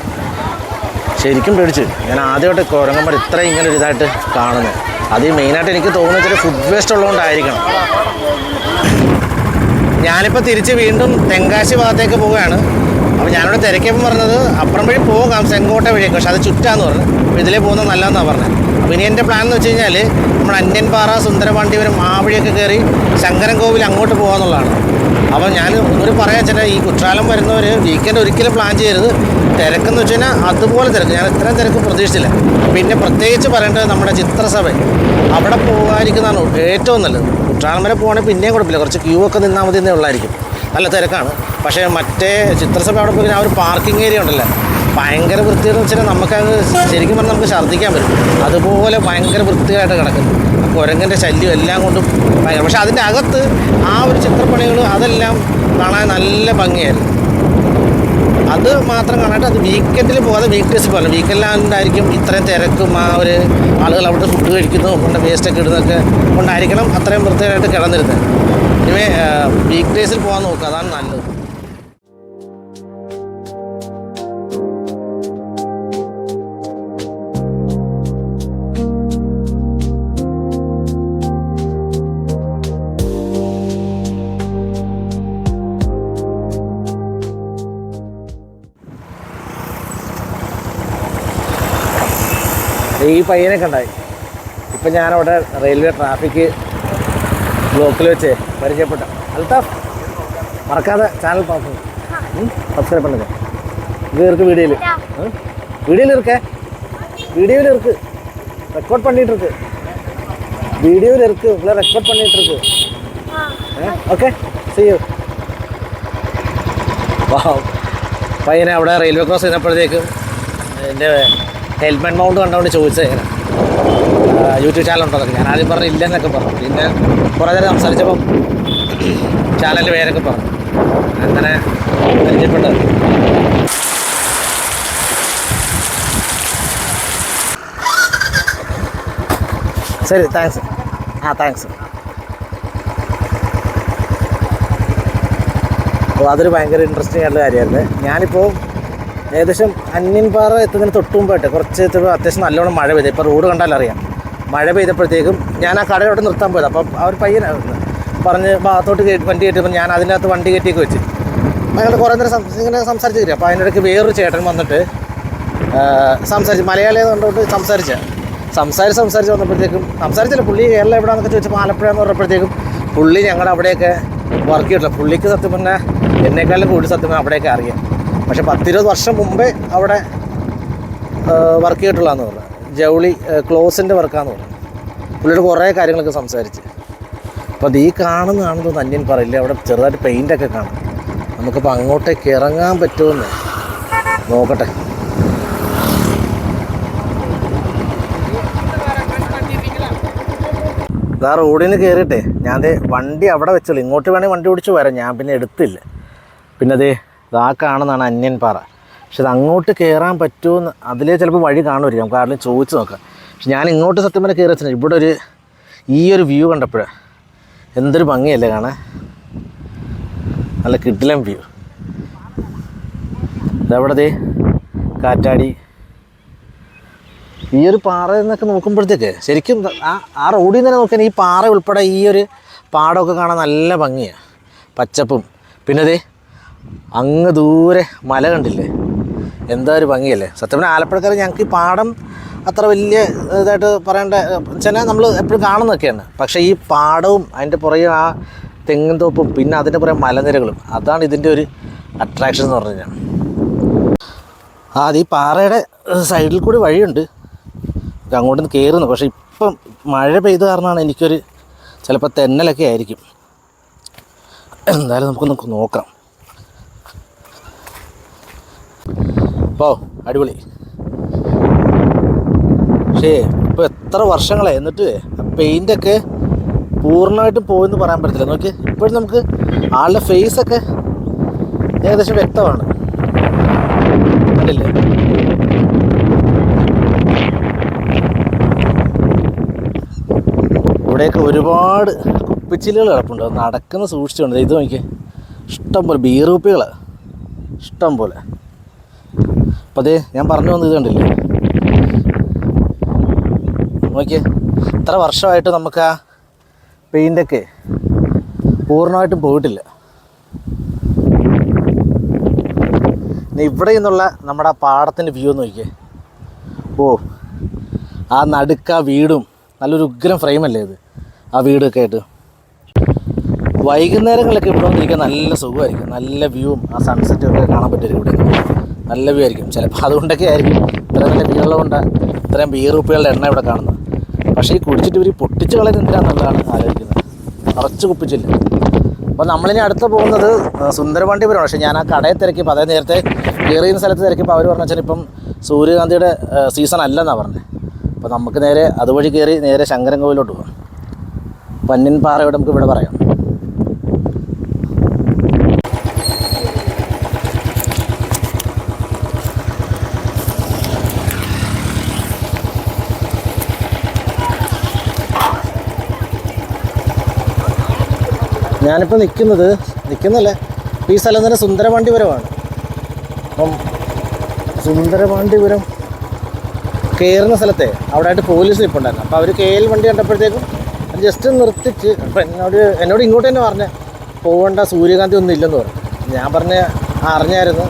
ശരിക്കും പേടിച്ച് ഞാൻ ആദ്യമായിട്ട് കുരങ്ങന്മാർ ഇത്രയും ഇങ്ങനെ ഒരു ഇതായിട്ട് കാണുന്നത്. അത് മെയിനായിട്ട് എനിക്ക് തോന്നുന്നത് വെച്ചാൽ ഫുഡ് വേസ്റ്റ് ഉള്ളതുകൊണ്ടായിരിക്കണം. ഞാനിപ്പോൾ തിരിച്ച് വീണ്ടും തെങ്കാശി ഭാഗത്തേക്ക് പോവുകയാണ്. അപ്പോൾ ഞാനിവിടെ തിരക്കിയപ്പോൾ പറഞ്ഞത് അപ്പുറം വഴി പോകാം ചെങ്കോട്ട വഴിയൊക്കെ, പക്ഷെ അത് ചുറ്റാന്ന് പറഞ്ഞു. അപ്പോൾ ഇതിലേ പോകുന്നത് നല്ലതെന്നാണ് പറഞ്ഞത്. അപ്പോൾ ഇനി എൻ്റെ പ്ലാൻ എന്ന് വെച്ച് കഴിഞ്ഞാൽ നമ്മൾ അന്യൻപാറ, സുന്ദരപാണ്ഡിപുരം ആ വഴിയൊക്കെ കയറി ശങ്കരൻ കോവിൽ അങ്ങോട്ട് പോകാമെന്നുള്ളതാണ്. അപ്പോൾ ഞാൻ ഒന്നുകൂടി പറയാൻ വെച്ചാൽ ഈ കുற்றாലം വരുന്നവർ വീക്കെൻഡ് ഒരിക്കലും പ്ലാൻ ചെയ്യരുത്. തിരക്കെന്ന് വെച്ച് കഴിഞ്ഞാൽ അതുപോലെ തിരക്ക്, ഞാൻ ഇത്രയും തിരക്ക് പ്രതീക്ഷിച്ചില്ല. പിന്നെ പ്രത്യേകിച്ച് പറയേണ്ടത് നമ്മുടെ ചിത്രസഭ, അവിടെ പോകാതിരിക്കുന്നതാണ് ഏറ്റവും നല്ലത്. കുற்றாലം വരെ പോകണമെങ്കിൽ പിന്നെയും കുഴപ്പമില്ല, കുറച്ച് ക്യൂ ഒക്കെ നിന്നാൽ മതി എന്നേ ഉള്ളായിരിക്കും, നല്ല തിരക്കാണ്. പക്ഷേ മറ്റേ ചിത്രസഭ അവിടെ പോയി ആ ഒരു പാർക്കിംഗ് ഏരിയ ഉണ്ടല്ലോ, ഭയങ്കര വൃത്തിയെന്ന് വെച്ചാൽ നമുക്കത് ശരിക്കും പറഞ്ഞാൽ നമുക്ക് ഛർദ്ദിക്കാൻ പറ്റും. അതുപോലെ ഭയങ്കര വൃത്തിയായിട്ട് കിടക്കുന്നു. കുരങ്ങൻ്റെ ശല്യം എല്ലാം കൊണ്ടും ഭയങ്കര. പക്ഷെ അതിൻ്റെ അകത്ത് ആ ഒരു ചിത്രപ്പണികൾ അതെല്ലാം കാണാൻ നല്ല ഭംഗിയായിരുന്നു. അത് മാത്രം കാണാനായിട്ട് അത് വീക്കെൻഡിൽ പോകാതെ വീക്ക് ഡേയ്സിൽ പോകണം. വീക്കെൻഡിലായിരിക്കും ഇത്രയും തിരക്കും ആ ഒരു ആളുകൾ അവിടെ ഫുഡ് കഴിക്കുന്നതും കൊണ്ട് വേസ്റ്റൊക്കെ ഇടുന്നതൊക്കെ കൊണ്ടായിരിക്കണം അത്രയും വൃത്തിയായിട്ട് കിടന്നിരുന്നത്. ഇനിവേ വീക്ക് ഡേയ്സിൽ പോകാൻ നോക്കുക, അതാണ് നല്ലത്. ഈ പയ്യനെ കണ്ടായി. ഇപ്പം ഞാനവിടെ റെയിൽവേ ട്രാഫിക് ബ്ലോക്കിൽ വെച്ച് പരിചയപ്പെട്ട അൽത്താഫ്. മറക്കാതെ ചാനൽ സബ്സ്ക്രൈബ് பண்ணுங்க. இது இருக்கு வீடியோவில் இருக்கு ரெக்கார்ட் பண்ணிட்டு இருக்கு. வீடியோவில் இருக்கு, உங்களை ரெக்கார்ட் பண்ணிட்டு இருக்கு. Okay, see you. പയ്യനെ അവിടെ റെയിൽവേ ക്രോസ് ചെയ്തപ്പോഴത്തേക്കും എൻ്റെ ഹെൽമെറ്റ് മൗണ്ട് കണ്ടുകൊണ്ട് ചോദിച്ചത് എങ്ങനെ യൂട്യൂബ് ചാനൽ ഉണ്ടോ എന്നൊക്കെ. ഞാൻ ആദ്യം പറഞ്ഞു ഇല്ലെന്നൊക്കെ പറഞ്ഞു. പിന്നെ കുറേ നേരം സംസാരിച്ചപ്പം ചാനലിൻ്റെ പേരൊക്കെ പറഞ്ഞു. അങ്ങനെ പരിചയപ്പെട്ടത്. ശരി, താങ്ക്സ്. താങ്ക്സ്. അപ്പോൾ അതൊരു ഭയങ്കര ഇൻട്രസ്റ്റിംഗ് ആയിട്ടുള്ള കാര്യമായിരുന്നു. ഞാനിപ്പോൾ ഏകദേശം അന്യൻപാറ എത്തുന്നതിന് തൊട്ട് മുമ്പായിട്ട് കുറച്ച് എത്തുമ്പോൾ അത്യാവശ്യം നല്ലോണം മഴ പെയ്തു. ഇപ്പോൾ റോഡ് കണ്ടാലറിയാം. മഴ പെയ്തപ്പോഴത്തേക്കും ഞാൻ ആ കടയിലോട്ട് നിർത്താൻ പോയത്. അപ്പം ആ ഒരു പയ്യൻ പറഞ്ഞ് ഭാഗത്തോട്ട് വണ്ടി കയറ്റിയപ്പോൾ ഞാൻ അതിനകത്ത് വണ്ടി കയറ്റിയൊക്കെ വെച്ച് ഞങ്ങൾ കുറേ നേരം ഇങ്ങനെ സംസാരിച്ച് തരും. അപ്പോൾ അതിനിടയ്ക്ക് വേറൊരു ചേട്ടൻ വന്നിട്ട് സംസാരിച്ച്, മലയാളി കണ്ടുകൊണ്ട് സംസാരിച്ച് വന്നപ്പോഴത്തേക്കും സംസാരിച്ചില്ല. പുള്ളി കേരളം എവിടെയാണെന്നൊക്കെ ചോദിച്ചപ്പോൾ ആലപ്പുഴ എന്ന് പറഞ്ഞപ്പോഴത്തേക്കും പുള്ളി ഞങ്ങളുടെ അവിടെയൊക്കെ വർക്ക് ചെയ്തിട്ടില്ല. പുള്ളിക്ക് സത്യം പറഞ്ഞാൽ എന്നെക്കാളും കൂടുതൽ സത്യം പറഞ്ഞാൽ അവിടെയൊക്കെ അറിയാം. പക്ഷേ 10-20 വർഷം മുമ്പേ അവിടെ വർക്ക് ചെയ്തിട്ടുള്ളതെന്ന് പറഞ്ഞു. ജൗളി ക്ലോസിൻ്റെ വർക്കാന്ന് പറഞ്ഞു. പുള്ളിയുടെ കുറേ കാര്യങ്ങളൊക്കെ സംസാരിച്ച്. അപ്പോൾ അത് ഈ കാണുന്നതാണെന്ന് തോന്നുന്നു അന്യൻപാറയില്ല. അവിടെ ചെറുതായിട്ട് പെയിൻ്റൊക്കെ കാണാം. നമുക്കിപ്പോൾ അങ്ങോട്ടേക്ക് ഇറങ്ങാൻ പറ്റുമെന്ന് നോക്കട്ടെ. ഇതാ റോഡിൽ നിന്ന് കയറിയിട്ടെ ഞാൻ ദേ വണ്ടി അവിടെ വെച്ചോളൂ. ഇങ്ങോട്ട് വേണമെങ്കിൽ വണ്ടി ഓടിച്ച് വരാം. ഞാൻ പിന്നെ എടുത്തില്ല. പിന്നെ അതേ ഇതാ കാണുന്നതാണ് അന്യൻ പാറ. പക്ഷെ ഇത് അങ്ങോട്ട് കയറാൻ പറ്റുമോ അതിലേ ചിലപ്പോൾ വഴി കാണുമായിരിക്കും. നമുക്ക് ആരെങ്കിലും ചോദിച്ച് നോക്കാം. പക്ഷെ ഞാൻ ഇങ്ങോട്ട് സത്യം പറഞ്ഞാൽ കയറി വെച്ചാൽ ഇവിടെ ഈ ഒരു വ്യൂ കണ്ടപ്പോഴാണ് എന്തൊരു ഭംഗിയല്ലേ കാണാൻ. നല്ല കിടിലൻ വ്യൂ. ഇതവിടെ ദേ കാറ്റാടി. ഈ ഒരു പാറ എന്നൊക്കെ നോക്കുമ്പോഴത്തേക്ക് ശരിക്കും ആ റോഡിൽ നിന്ന് തന്നെ നോക്കിയാൽ ഈ പാറ ഉൾപ്പെടെ ഈ ഒരു പാടമൊക്കെ കാണാൻ നല്ല ഭംഗിയാണ്, പച്ചപ്പും. പിന്നെ ദേ അങ്ങ് ദൂരെ മല കണ്ടില്ലേ, എന്താ ഒരു ഭംഗിയല്ലേ. സത്യം പറഞ്ഞാൽ ആലപ്പുഴക്കാർ ഞങ്ങൾക്ക് ഈ പാടം അത്ര വലിയ ഇതായിട്ട് പറയേണ്ട വെച്ചാൽ നമ്മൾ എപ്പോഴും കാണുന്നതൊക്കെയാണ്. പക്ഷേ ഈ പാടവും അതിൻ്റെ പുറകെ ആ തെങ്ങിൻ തോപ്പും പിന്നെ അതിൻ്റെ പുറകെ മലനിരകളും, അതാണ് ഇതിൻ്റെ ഒരു അട്രാക്ഷൻ എന്ന് പറഞ്ഞു കഴിഞ്ഞാൽ. അത് ഈ പാറയുടെ സൈഡിൽ കൂടി വഴിയുണ്ട്, അങ്ങോട്ട് നിന്ന് കയറുന്നു. പക്ഷേ ഇപ്പം മഴ പെയ്ത കാരണമാണ് എനിക്കൊരു ചിലപ്പോൾ തെന്നലൊക്കെ ആയിരിക്കും. എന്തായാലും നമുക്കൊന്ന് നോക്കാം. അപ്പോൾ അടിപൊളി. പക്ഷേ ഇപ്പോൾ എത്ര വർഷങ്ങളായി എന്നിട്ട് പെയിൻ്റൊക്കെ പൂർണ്ണമായിട്ടും പോയെന്ന് പറയാൻ പറ്റത്തില്ല. നോക്കി ഇപ്പോഴും നമുക്ക് ആളുടെ ഫേസൊക്കെ ഏകദേശം വ്യക്തമാണ്, കണ്ടില്ലേ. ഇവിടെയൊക്കെ ഒരുപാട് കുപ്പിച്ചില്ലുകൾ കിടപ്പുണ്ട്, നടക്കുന്ന സൂക്ഷിച്ചുണ്ട്. ഇത് നോക്കിയേ, ഇഷ്ടം പോലെ ബീർ കുപ്പികളാണ്, ഇഷ്ടം പോലെ. അപ്പോൾ അതേ ഞാൻ പറഞ്ഞു വന്നത് ഇത് കണ്ടില്ലേ, നോക്കിയേ ഇത്ര വർഷമായിട്ട് നമുക്ക് ആ പെയിൻ്റൊക്കെ പൂർണ്ണമായിട്ടും പോയിട്ടില്ല. പിന്നെ ഇവിടെ നിന്നുള്ള നമ്മുടെ പാടത്തിൻ്റെ വ്യൂ ഒന്ന് നോക്കിയേ. ഓ ആ നടുക്ക വീടും നല്ലൊരു ഉഗ്രം ഫ്രെയിമല്ലേ ഇത്, ആ വീടൊക്കെ ആയിട്ട്. വൈകുന്നേരങ്ങളിലൊക്കെ ഇവിടെ വന്നിരിക്കാൻ നല്ല സുഖമായിരിക്കും, നല്ല വ്യൂവും ആ സൺസെറ്റും ഒക്കെ കാണാൻ പറ്റുമായിരിക്കും. ഇവിടെ നല്ല വ്യൂ ആയിരിക്കും. ചിലപ്പോൾ അതുകൊണ്ടൊക്കെ ആയിരിക്കും ഇത്രയും നല്ല വ്യൂ ഉള്ളതുകൊണ്ട് ഇത്രയും ബീർ കുപ്പികളുടെ എണ്ണ ഇവിടെ കാണുന്നത്. പക്ഷേ ഈ കുടിച്ചിട്ട് ഇവർ പൊട്ടിച്ച് കളയാൻ എന്തിനാണെന്നുള്ളതാണ് ആലോചിക്കുന്നത്. നിറച്ച് കുപ്പിച്ചില്ല. അപ്പോൾ നമ്മളിനി അടുത്ത് പോകുന്നത് സുന്ദരപാണ്ഡിപുരമാണ്. പക്ഷേ ഞാൻ ആ കടയെ തിരക്കിയപ്പോൾ അതേ നേരത്തെ കയറിയുന്ന സ്ഥലത്ത് തിരക്കിയപ്പോൾ അവർ പറഞ്ഞു വെച്ചാൽ ഇപ്പം സൂര്യകാന്തിയുടെ സീസൺ അല്ലെന്നാണ് പറഞ്ഞത്. അപ്പോൾ നമുക്ക് നേരെ അതുവഴി കയറി നേരെ ശങ്കരൻകോവിലോട്ട് പോകാം. പന്നിൻ പാറയോട് നമുക്ക് ഇവിടെ പറയാം. ഞാനിപ്പോൾ നിൽക്കുന്നല്ലേ ഈ സ്ഥലം തന്നെ സുന്ദരപാണ്ഡിപുരമാണ്. അപ്പം സുന്ദരപാണ്ഡിപുരം കയറുന്ന സ്ഥലത്തെ അവിടെ ആയിട്ട് പോലീസ് നിൽപ്പുണ്ടായിരുന്നു. അപ്പോൾ അവർ KL വണ്ടി കണ്ടപ്പോഴത്തേക്കും ജസ്റ്റ് നിർത്തിച്ച് അപ്പം എന്നോട് ഇങ്ങോട്ട് തന്നെ പറഞ്ഞ് പോകേണ്ട, സൂര്യകാന്തി ഒന്നും ഇല്ലെന്ന് പറഞ്ഞു. ഞാൻ അറിഞ്ഞായിരുന്നു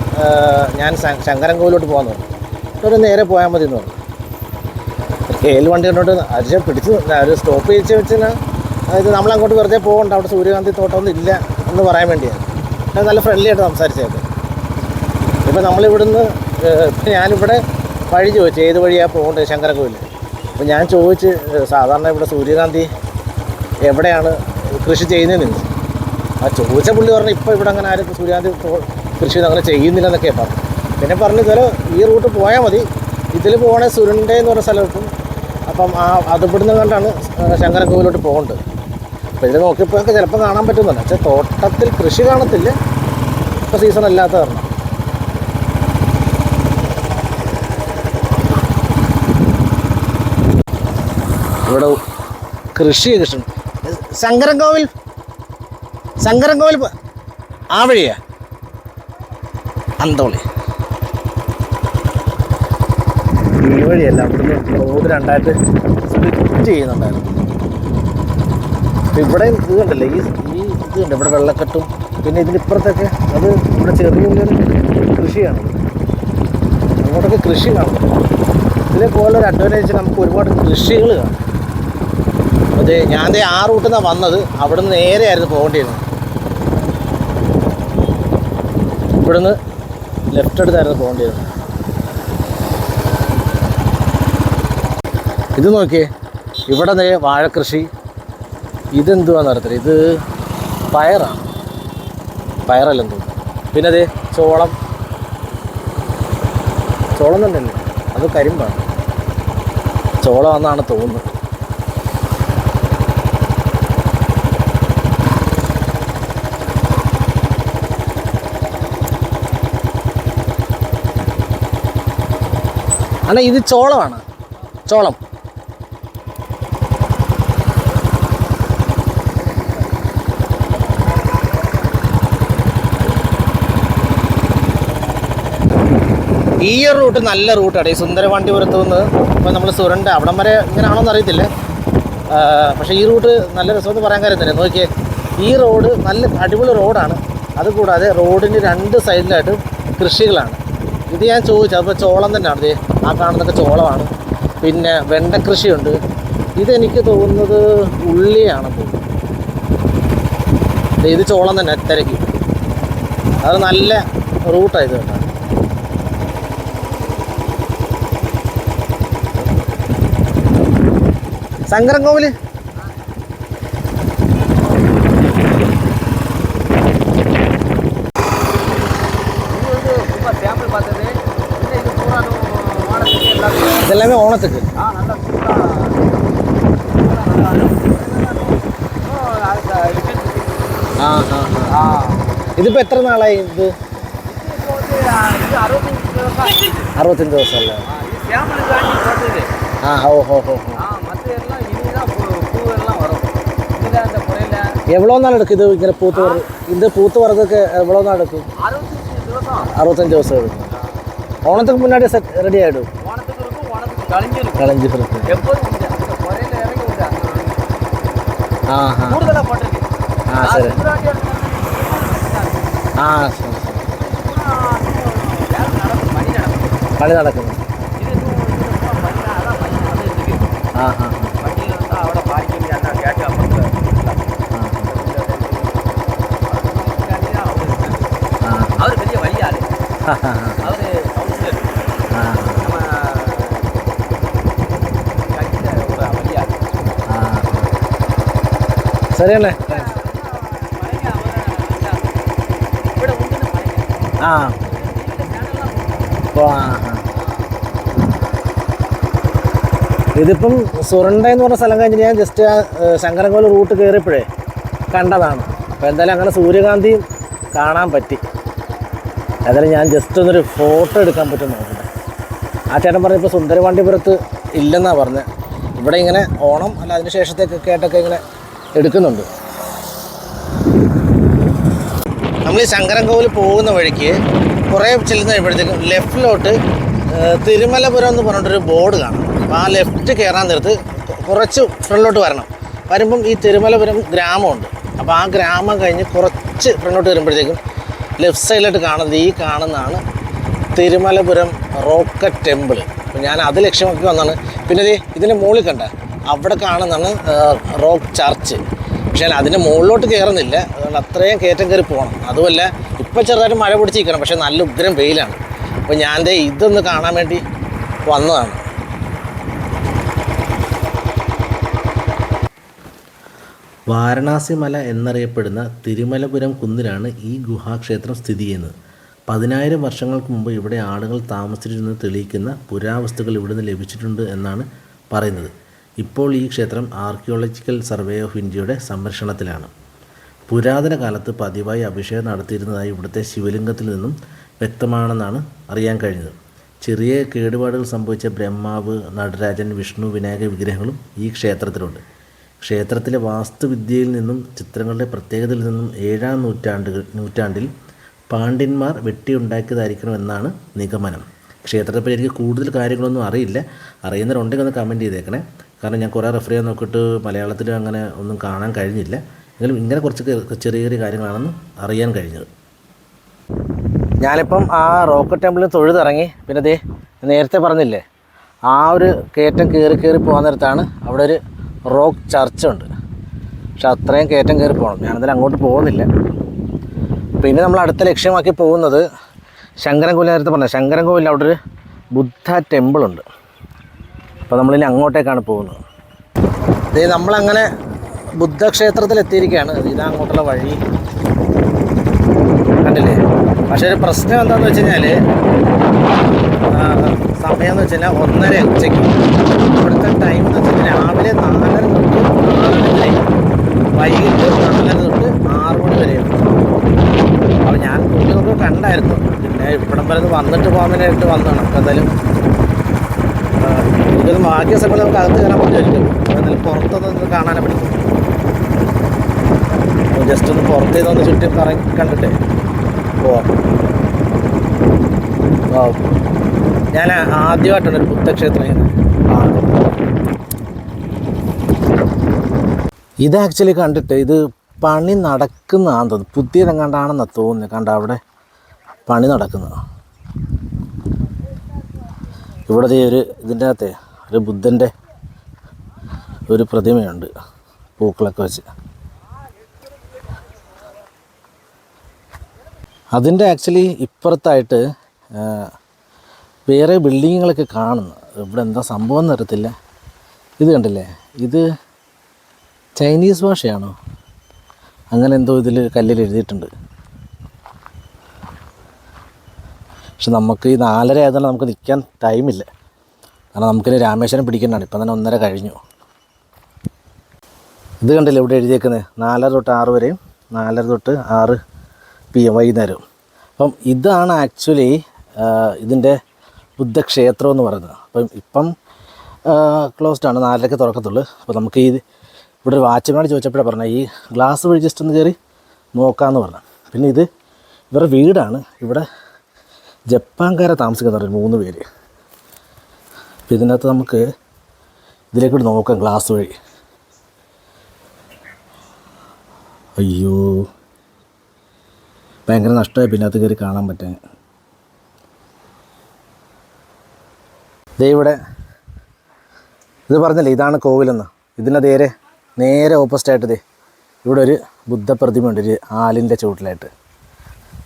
ഞാൻ ശങ്കരൻകോവിലോട്ട് പോകാമെന്ന് പറഞ്ഞു. ഒരു നേരെ പോയാൽ മതി എന്ന് പറഞ്ഞു. KL വണ്ടി കണ്ടോട്ട് അരിച്ച പിടിച്ച് ഒരു സ്റ്റോപ്പ് ചെയ്ത് വെച്ചാൽ അതായത് നമ്മളങ്ങോട്ട് വെറുതെ പോകണ്ട, അവിടെ സൂര്യകാന്തി തോട്ടമൊന്നും ഇല്ല എന്ന് പറയാൻ വേണ്ടിയാണ്. അത് നല്ല ഫ്രണ്ട്ലി ആയിട്ട് സംസാരിച്ചത്. ഇപ്പം നമ്മളിവിടുന്ന് ഞാനിവിടെ വഴി ചോദിച്ചു ഏത് വഴിയാണ് പോകേണ്ടത് ശങ്കരൻകോവിൽ. അപ്പോൾ ഞാൻ ചോദിച്ച് സാധാരണ ഇവിടെ സൂര്യകാന്തി എവിടെയാണ് കൃഷി ചെയ്യുന്നതെന്ന്. ആ ചോദിച്ച പുള്ളി പറഞ്ഞു ഇപ്പോൾ ഇവിടെ അങ്ങനെ ആരും സൂര്യകാന്തി കൃഷി അങ്ങനെ ചെയ്യുന്നില്ലെന്നൊക്കെ പറഞ്ഞു. പിന്നെ പറഞ്ഞു ചില ഈ റൂട്ട് പോയാൽ മതി, ഇതിൽ പോകണേ സുരുണ്ടേ എന്ന് പറഞ്ഞ സ്ഥലം കിട്ടും. അപ്പം അത് ഇവിടുന്ന് കണ്ടാണ് ശങ്കരൻകോവിലോട്ട് പോകേണ്ടത്. അപ്പോൾ ഇതിൽ നോക്കിയപ്പോൾ ചിലപ്പോൾ കാണാൻ പറ്റുന്നുണ്ട്. പക്ഷേ തോട്ടത്തിൽ കൃഷി കാണത്തില്ല, ഇപ്പോൾ സീസൺ അല്ലാത്ത കാരണം. ഇവിടെ കൃഷിയൊക്കെ ഇഷ്ടം. ശങ്കരൻകോവിൽ ആ വഴിയാ അന്തോളി ഈ വഴിയല്ല, അവിടുന്ന് റോഡ് രണ്ടായിട്ട് സ്പ്ലിറ്റ് ചെയ്യുന്നുണ്ടായിരുന്നു. ഇവിടെ ഇത് കണ്ടല്ലേ, ഈ ഇത് കണ്ട് ഇവിടെ വെള്ളക്കെട്ടും പിന്നെ ഇതിനിപ്പുറത്തൊക്കെ അത് ഇവിടെ ചെറിയൊരു കൃഷിയാണ്. അങ്ങോട്ടൊക്കെ കൃഷി കാണും. ഇതേപോലെ ഒരു അഡ്വാൻറ്റേജ് നമുക്ക് ഒരുപാട് കൃഷികൾ കാണും. അതെ ഞാൻ ആ റൂട്ടിൽ നിന്നാണ് വന്നത്, അവിടെ നിന്ന് നേരെയായിരുന്നു പോകേണ്ടിയിരുന്നത്. ഇവിടുന്ന് ലെഫ്റ്റ് എടുത്തായിരുന്നു പോകേണ്ടിയിരുന്നത്. ഇത് നോക്കിയേ, ഇവിടെ നേ വാഴക്കൃഷി. ഇതെന്തുവാന്ന് അറിയത്തില്ല, ഇത് പയറല്ലെന്ന് തോന്നുന്നു. പിന്നെ അതേ ചോളം തന്നെയല്ലേ, അത് കരിമ്പാണ്, ചോളം എന്നാണ് തോന്നുന്നത്. അണ്ണാ ഇത് ചോളമാണ്, ചോളം. ഈ ഒരു റൂട്ട് നല്ല റൂട്ടാണ്, ഈ സുന്ദരപാണ്ഡിപുരത്ത് നിന്ന് ഇപ്പോൾ നമ്മൾ സുരണ്ട അവിടം വരെ ഇങ്ങനെയാണോന്ന് അറിയത്തില്ല. പക്ഷേ ഈ റൂട്ട് നല്ല രസമെന്ന് പറയാൻ കാര്യം തന്നെ. നോക്കിയേ, ഈ റോഡ് നല്ല അടിപൊളി റോഡാണ്. അതുകൂടാതെ റോഡിന് 2 സൈഡിലായിട്ട് കൃഷികളാണ്. ഇത് ഞാൻ ചോദിച്ചു, അപ്പോൾ ചോളം തന്നെയാണ്. ഇത് ആ കാണുന്നതൊക്കെ ചോളമാണ്. പിന്നെ വെണ്ട കൃഷിയുണ്ട്. ഇതെനിക്ക് തോന്നുന്നത് ഉള്ളിയാണെന്ന് തോന്നുന്നു. ഇത് ചോളം തന്നെ തിരക്കി. അത് നല്ല റൂട്ടാണ് ഇത് കേട്ടോ. ശങ്കരൻകോവിൽ ഇതെല്ലാമേ ഓണത്തേക്ക്. ഇതിപ്പോൾ എത്ര നാളായി? ഇത് 65 ദിവസമല്ലേ? എவ்வளோ നാൾ എടുക്കും ഇത് ഇങ്ങനെ പൂത്ത് വറക്കൊക്കെ എவ்வளோ നാൾ എടുക്കും? 65 ദിവസം എടുക്കും. ഓണத்துக்கு முன்னாடி ரெடி ஆகிடும். കളഞ്ചി ഫ്രൂട്ട്. ശരി. കളി നടക്കുന്നു. ശരിയല്ലേ? ഇതിപ്പം സുരണ്ട എന്ന് പറഞ്ഞ സ്ഥലം കഴിഞ്ഞിട്ട് ഞാൻ ജസ്റ്റ് ശങ്കരൻകോവിൽ റൂട്ട് കയറിയപ്പോഴേ കണ്ടതാണ്. അപ്പോൾ എന്തായാലും അങ്ങനെ സൂര്യകാന്തിയും കാണാൻ പറ്റി. ഏതായാലും ഞാൻ ജസ്റ്റ് ഒന്നൊരു ഫോട്ടോ എടുക്കാൻ പറ്റും നോക്കട്ടെ. ആ ചേട്ടൻ പറഞ്ഞപ്പോൾ സുന്ദരപാണ്ഡിപുരത്ത് ഇല്ലെന്നാണ് പറഞ്ഞത്. ഇവിടെ ഇങ്ങനെ ഓണം അല്ല അതിന് ശേഷത്തേക്കൊക്കെ ആയിട്ടൊക്കെ ഇങ്ങനെ എടുക്കുന്നുണ്ട്. നമ്മൾ ഈ ശങ്കരൻകോവിൽ പോകുന്ന വഴിക്ക് കുറേ ചെല്ലുന്ന കഴിയുമ്പോഴത്തേക്കും ലെഫ്റ്റിലോട്ട് തിരുമലപുരം എന്ന് പറഞ്ഞിട്ടൊരു ബോർഡ് കാണും. അപ്പോൾ ആ ലെഫ്റ്റ് കയറാൻ നേരത്ത് കുറച്ച് ഫ്രണ്ടിലോട്ട് വരണം. വരുമ്പം ഈ തിരുമലപുരം ഗ്രാമമുണ്ട്. അപ്പോൾ ആ ഗ്രാമം കഴിഞ്ഞ് കുറച്ച് ഫ്രണ്ടിലോട്ട് വരുമ്പോഴത്തേക്കും ലെഫ്റ്റ് സൈഡിലോട്ട് കാണുന്നത് ഈ കാണുന്നതാണ് തിരുമലപുരം റോക്കറ്റ് ടെമ്പിൾ. അപ്പോൾ ഞാൻ അത് ലക്ഷ്യമാക്കി വന്നാണ്. പിന്നെ ഇതിൻ്റെ മുകളിൽ കണ്ട അവിടെ കാണുന്നതാണ് റോക്ക് ചർച്ച്. പക്ഷേ അതിൻ്റെ മുകളിലോട്ട് കയറുന്നില്ല, അതുകൊണ്ട് അത്രയും കയറ്റം കയറി പോകണം. അതുമല്ല ഇപ്പോൾ ചെറുതായിട്ട് മഴ പിടിച്ചിരിക്കണം, പക്ഷേ നല്ല ഉഗ്രം വെയിലാണ്. അപ്പോൾ ഞാൻ ഇതൊന്ന് കാണാൻ വേണ്ടി വന്നതാണ്. വാരണാസി മല എന്നറിയപ്പെടുന്ന തിരുമലപുരം കുന്നിലാണ് ഈ ഗുഹാക്ഷേത്രം സ്ഥിതി ചെയ്യുന്നത്. 10,000 വർഷങ്ങൾക്ക് മുമ്പ് ഇവിടെ ആളുകൾ താമസിച്ചിരുന്നത് തെളിയിക്കുന്ന പുരാവസ്തുക്കൾ ഇവിടുന്ന് ലഭിച്ചിട്ടുണ്ട് എന്നാണ് പറയുന്നത്. ഇപ്പോൾ ഈ ക്ഷേത്രം ആർക്കിയോളജിക്കൽ സർവേ ഓഫ് ഇന്ത്യയുടെ സംരക്ഷണത്തിലാണ്. പുരാതന കാലത്ത് പതിവായി അഭിഷേകം നടത്തിയിരുന്നതായി ഇവിടുത്തെ ശിവലിംഗത്തിൽ നിന്നും വ്യക്തമാണെന്നാണ് അറിയാൻ കഴിഞ്ഞത്. ചെറിയ കേടുപാടുകൾ സംഭവിച്ച ബ്രഹ്മാവ്, നടരാജൻ, വിഷ്ണു, വിനായക വിഗ്രഹങ്ങളും ഈ ക്ഷേത്രത്തിലുണ്ട്. ക്ഷേത്രത്തിലെ വാസ്തുവിദ്യയിൽ നിന്നും ചിത്രങ്ങളുടെ പ്രത്യേകതയിൽ നിന്നും 7-ാം നൂറ്റാണ്ടിൽ പാണ്ഡ്യന്മാർ വെട്ടിയുണ്ടാക്കിയതായിരിക്കണമെന്നാണ് നിഗമനം. ക്ഷേത്രത്തെപ്പറ്റി എനിക്ക് കൂടുതൽ കാര്യങ്ങളൊന്നും അറിയില്ല. അറിയുന്നവരുണ്ടെങ്കിൽ ഒന്ന് കമൻറ്റ് ചെയ്തേക്കണേ. കാരണം ഞാൻ കുറേ റെഫർ ചെയ്യാൻ നോക്കിയിട്ട് മലയാളത്തിൽ അങ്ങനെ ഒന്നും കാണാൻ കഴിഞ്ഞില്ല. എങ്കിലും ഇങ്ങനെ കുറച്ച് ചെറിയ ചെറിയ കാര്യങ്ങളാണെന്ന് അറിയാൻ കഴിഞ്ഞത്. ഞാനിപ്പം ആ റോക്കറ്റ് ടെമ്പിളിൽ തൊഴുതിറങ്ങി. പിന്നെ നേരത്തെ പറഞ്ഞില്ലേ, ആ ഒരു കയറ്റം കയറി പോകാൻ നേരത്താണ് അവിടെ ഒരു റോക്ക് ചർച്ചുണ്ട്. പക്ഷെ അത്രയും കയറ്റം കയറി പോകണം. ഞാനതിൽ അങ്ങോട്ട് പോകുന്നില്ല. പിന്നെ നമ്മൾ അടുത്ത ലക്ഷ്യമാക്കി പോകുന്നത് ശങ്കരൻകോവിൽ. നേരത്തെ പറഞ്ഞത് ശങ്കരൻകോവിലിൽ അവിടെ ഒരു ബുദ്ധ ടെമ്പിളുണ്ട്. അപ്പോൾ നമ്മളിനി അങ്ങോട്ടേക്കാണ് പോകുന്നത്. നമ്മളങ്ങനെ ബുദ്ധക്ഷേത്രത്തിൽ എത്തിയിരിക്കുകയാണ്. ഇതാ അങ്ങോട്ടുള്ള വഴി കണ്ടില്ലേ. പക്ഷേ ഒരു പ്രശ്നം എന്താണെന്ന് വെച്ച് കഴിഞ്ഞാൽ സമയം എന്ന് വെച്ച് കഴിഞ്ഞാൽ 1:30 ഉച്ചയ്ക്ക്. ഇവിടുത്തെ ടൈം എന്ന് വെച്ച് കഴിഞ്ഞാൽ രാവിലെ 4:30 തൊട്ട് 6 വരെ, വൈകിട്ട് 4:30 തൊട്ട് 6 മണി വരെയാണ്. അപ്പോൾ ഞാൻ കൂടുതലൊക്കെ കണ്ടായിരുന്നു. പിന്നെ ഇവിടം വരെ വന്നിട്ട് പോകാൻ വേണ്ടിയിട്ട് വന്നതാണ്. അപ്പോൾ എന്തായാലും ബാക്കി സമയത്ത് നമുക്ക് അകത്ത് കയറാൻ പറ്റുമായിരിക്കും. എന്നാലും പുറത്തൊന്ന് കാണാനേ പറ്റും. ജസ്റ്റ് ഒന്ന് പുറത്തു നിന്നൊന്ന് ചുറ്റും കറങ്ങി കണ്ടിട്ടേ പോവാം. ഞാൻ ആദ്യമായിട്ടാണ് ഒരു ബുദ്ധക്ഷേത്രം ഇത് ആക്ച്വലി കണ്ടിട്ട് ഇത് പണി നടക്കുന്നതാണെന്ന് തോന്നുന്നു. പുതിയതെങ്ങാണ്ടാണെന്നാണ് തോന്നുന്നത്. കണ്ട അവിടെ പണി നടക്കുന്നത്. ഇവിടെ ഇതിൻ്റെ അകത്തെ ഒരു ബുദ്ധൻ്റെ ഒരു പ്രതിമയുണ്ട് പൂക്കളൊക്കെ വെച്ച്. അതിൻ്റെ ആക്ച്വലി ഇപ്പുറത്തായിട്ട് വേറെ ബിൽഡിങ്ങുകളൊക്കെ കാണുന്നു. ഇവിടെ എന്താ സംഭവം എന്ന് അറിയത്തില്ല. ഇത് കണ്ടില്ലേ, ഇത് ചൈനീസ് ഭാഷയാണോ അങ്ങനെ എന്തോ ഇതിൽ കല്ലിൽ എഴുതിയിട്ടുണ്ട്. പക്ഷെ നമുക്ക് ഈ 4:30 ആയതുകൊണ്ട് നമുക്ക് നിൽക്കാൻ ടൈമില്ല. കാരണം നമുക്കിനി രാമേശ്വരം പിടിക്കേണ്ടതാണ്. ഇപ്പം തന്നെ 1:30 കഴിഞ്ഞു. ഇത് കണ്ടില്ലേ ഇവിടെ എഴുതിയേക്കുന്നത് 4:30 തൊട്ട് 6 വരെയും 4:30 തൊട്ട് 6 PM വൈകുന്നേരവും. അപ്പം ഇതാണ് ആക്ച്വലി ഇതിൻ്റെ ബുദ്ധക്ഷേത്രം എന്ന് പറയുന്നത്. ഇപ്പം ക്ലോസ്ഡാണ്, 4:30 തുറക്കത്തുള്ളൂ. അപ്പോൾ നമുക്ക് ഇവിടെ ഒരു വാച്ച്മാനോട് ചോദിച്ചപ്പോഴാണ് പറഞ്ഞത് ഈ ഗ്ലാസ് വഴി ജസ്റ്റ് ഒന്ന് കയറി നോക്കാമെന്ന് പറഞ്ഞു. പിന്നെ ഇത് ഇവരുടെ വീടാണ്. ഇവിടെ ജപ്പാൻകാരെ താമസിക്കുന്നവർ 3 പേര്. അപ്പോൾ ഇതിനകത്ത് നമുക്ക് ഇതിലേക്കൂടി നോക്കാം ഗ്ലാസ് വഴി. അയ്യോ, ഭയങ്കര നഷ്ടമായി പിന്നെ അത് കയറി കാണാൻ പറ്റാൻ. ഇവിടെ ഇത് പറഞ്ഞില്ലേ ഇതാണ് കോവിലെന്ന്. ഇതിൻ്റെ നേരെ ഓപ്പോസിറ്റായിട്ട് ഇവിടെ ഒരു ബുദ്ധ പ്രതിമയുണ്ട്, ഒരു ആലിൻ്റെ ചുവട്ടിലായിട്ട്.